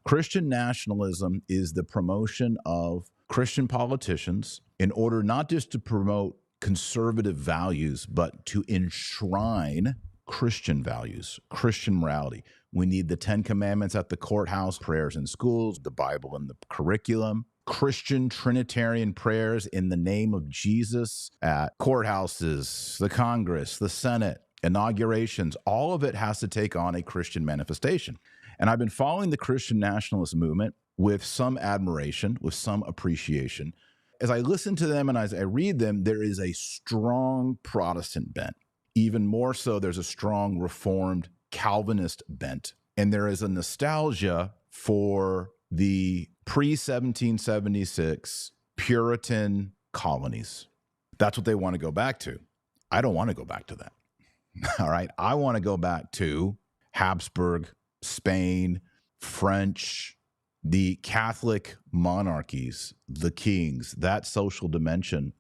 Christian nationalism is the promotion of Christian politicians in order not just to promote conservative values, but to enshrine Christian values, Christian morality. We need the 10 Commandments at the courthouse, prayers in schools, the Bible in the curriculum, Christian Trinitarian prayers in the name of Jesus at courthouses, the Congress, the Senate, inaugurations. All of it has to take on a Christian manifestation. And I've been following the Christian nationalist movement with some admiration, with some appreciation. As I listen to them and as I read them, there is a strong Protestant bent. Even more so, there's a strong Reformed Calvinist bent. And there is a nostalgia for the pre-1776 Puritan colonies. That's what they want to go back to. I don't want to go back to that. All right. I want to go back to Habsburg, Spain, French, the Catholic monarchies, the kings. That social dimension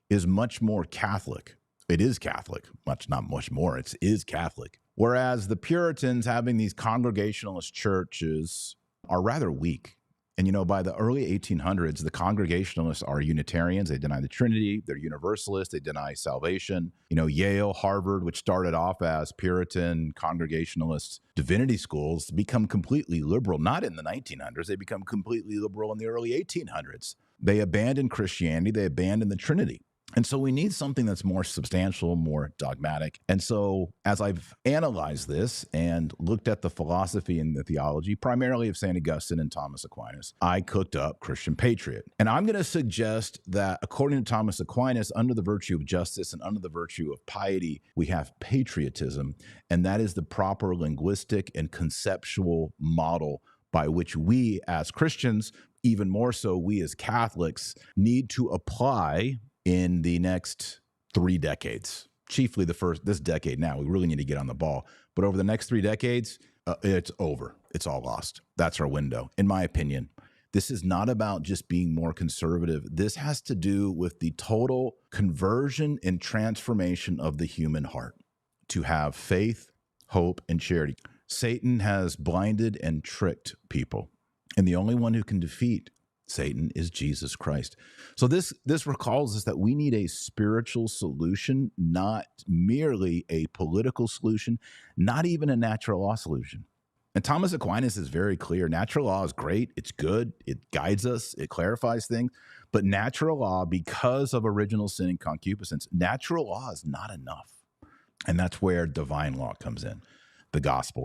is much more Catholic. It is Catholic, not much more. It is Catholic. Whereas the Puritans having these Congregationalist churches are rather weak. And, by the early 1800s, the Congregationalists are Unitarians. They deny the Trinity. They're Universalists. They deny salvation. Yale, Harvard, which started off as Puritan Congregationalist divinity schools, become completely liberal, not in the 1900s. They become completely liberal in the early 1800s. They abandon Christianity. They abandon the Trinity. And so we need something that's more substantial, more dogmatic. And so as I've analyzed this and looked at the philosophy and the theology, primarily of St. Augustine and Thomas Aquinas, I cooked up Christian Patriot. And I'm going to suggest that according to Thomas Aquinas, under the virtue of justice and under the virtue of piety, we have patriotism. And that is the proper linguistic and conceptual model by which we as Christians, even more so we as Catholics, need to apply in the next 3 decades, chiefly this decade now. We really need to get on the ball. But over the next 3 decades, it's over. It's all lost. That's our window, in my opinion. This is not about just being more conservative. This has to do with the total conversion and transformation of the human heart to have faith, hope, and charity. Satan has blinded and tricked people. And the only one who can defeat Satan is Jesus Christ. So this recalls us that we need a spiritual solution, not merely a political solution, not even a natural law solution. And Thomas Aquinas is very clear. Natural law is great. It's good. It guides us. It clarifies things. But natural law, because of original sin and concupiscence, natural law is not enough. And that's where divine law comes in, the gospel.